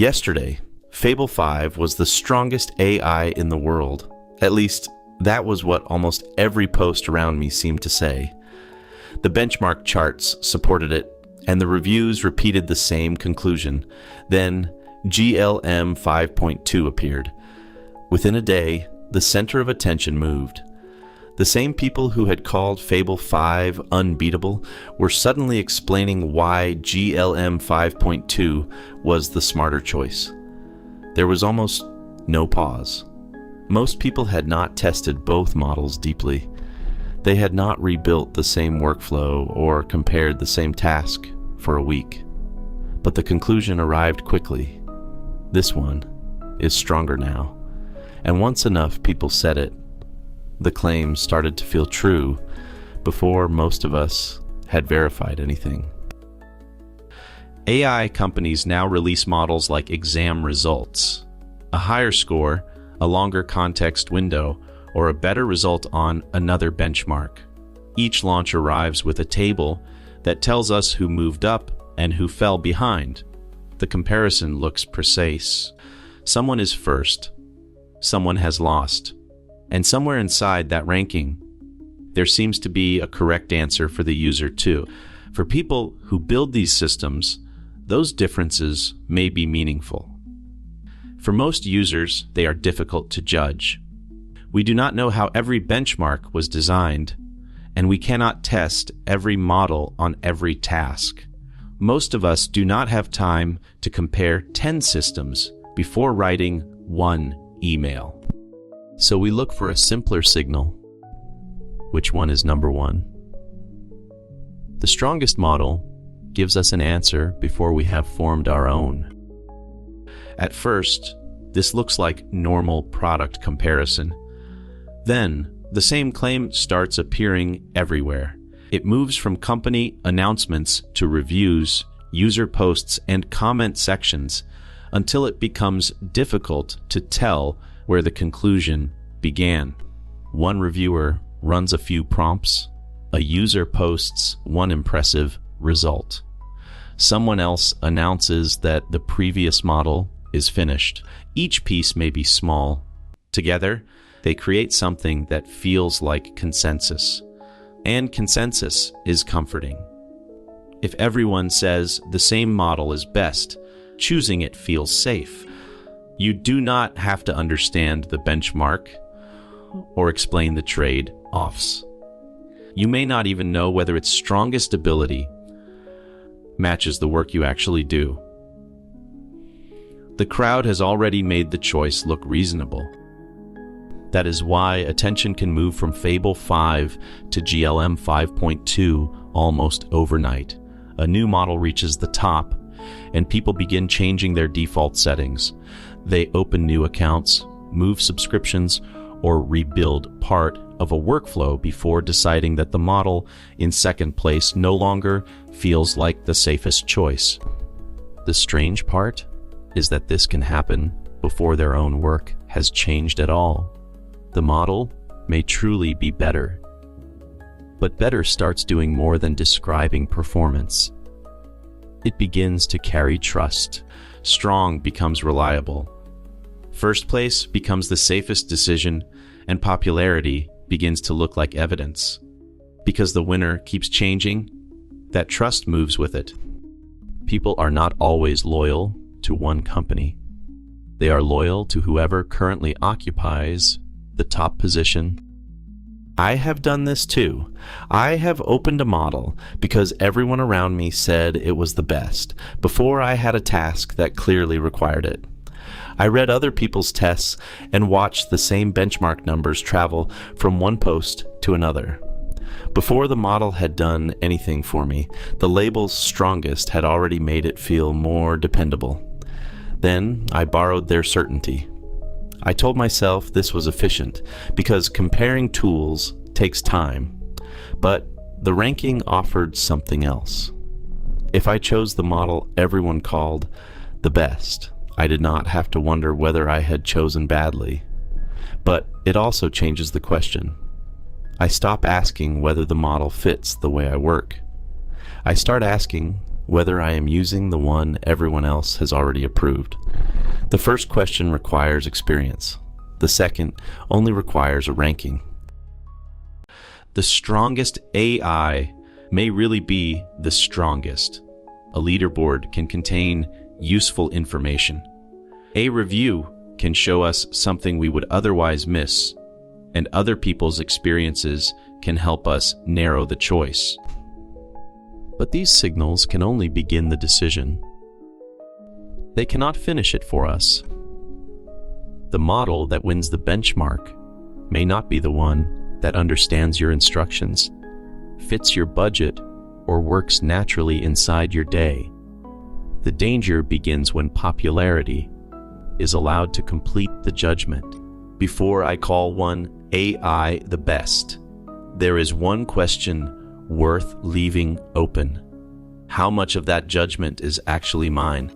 Yesterday, Fable 5 was the strongest AI in the world. At least, that was what almost every post around me seemed to say. The benchmark charts supported it, and the reviews repeated the same conclusion. Then, GLM 5.2 appeared. Within a day, the center of attention moved. The same people who had called Fable 5 unbeatable were suddenly explaining why GLM 5.2 was the smarter choice. There was almost no pause. Most people had not tested both models deeply. They had not rebuilt the same workflow or compared the same task for a week. But the conclusion arrived quickly. This one is stronger now. And once enough people said it, the claims started to feel true before most of us had verified anything. AI companies now release models like exam results, a higher score, a longer context window, or a better result on another benchmark. Each launch arrives with a table that tells us who moved up and who fell behind. The comparison looks precise. Someone is first, someone has lost, and somewhere inside that ranking, there seems to be a correct answer for the user too. For people who build these systems, those differences may be meaningful. For most users, they are difficult to judge. We do not know how every benchmark was designed, and we cannot test every model on every task. Most of us do not have time to compare 10 systems before writing one email. So we look for a simpler signal. Which one is number one? The strongest model gives us an answer before we have formed our own. At first, this looks like normal product comparison. Then, the same claim starts appearing everywhere. It moves from company announcements to reviews, user posts, and comment sections until it becomes difficult to tell where the conclusion began. One reviewer runs a few prompts. A user posts one impressive result. Someone else announces that the previous model is finished. Each piece may be small. Together, they create something that feels like consensus. And consensus is comforting. If everyone says the same model is best, choosing it feels safe. You do not have to understand the benchmark or explain the trade-offs. You may not even know whether its strongest ability matches the work you actually do. The crowd has already made the choice look reasonable. That is why attention can move from Fable 5 to GLM 5.2 almost overnight. A new model reaches the top, and people begin changing their default settings. They open new accounts, move subscriptions, or rebuild part of a workflow before deciding that the model in second place no longer feels like the safest choice. The strange part is that this can happen before their own work has changed at all. The model may truly be better, but better starts doing more than describing performance. It begins to carry trust. Strong becomes reliable. First place becomes the safest decision, and popularity begins to look like evidence. Because the winner keeps changing, that trust moves with it. People are not always loyal to one company. They are loyal to whoever currently occupies the top position. I have done this too. I have opened a model because everyone around me said it was the best, before I had a task that clearly required it. I read other people's tests and watched the same benchmark numbers travel from one post to another. Before the model had done anything for me, the label's strongest had already made it feel more dependable. Then I borrowed their certainty. I told myself this was efficient because comparing tools takes time, but the ranking offered something else. If I chose the model everyone called the best, I did not have to wonder whether I had chosen badly. But it also changes the question. I stop asking whether the model fits the way I work. I start asking whether I am using the one everyone else has already approved. The first question requires experience. The second only requires a ranking. The strongest AI may really be the strongest. A leaderboard can contain useful information. A review can show us something we would otherwise miss, and other people's experiences can help us narrow the choice. But these signals can only begin the decision. They cannot finish it for us. The model that wins the benchmark may not be the one that understands your instructions, fits your budget, or works naturally inside your day. The danger begins when popularity is allowed to complete the judgment. Before I call one AI the best, there is one question worth leaving open. How much of that judgment is actually mine?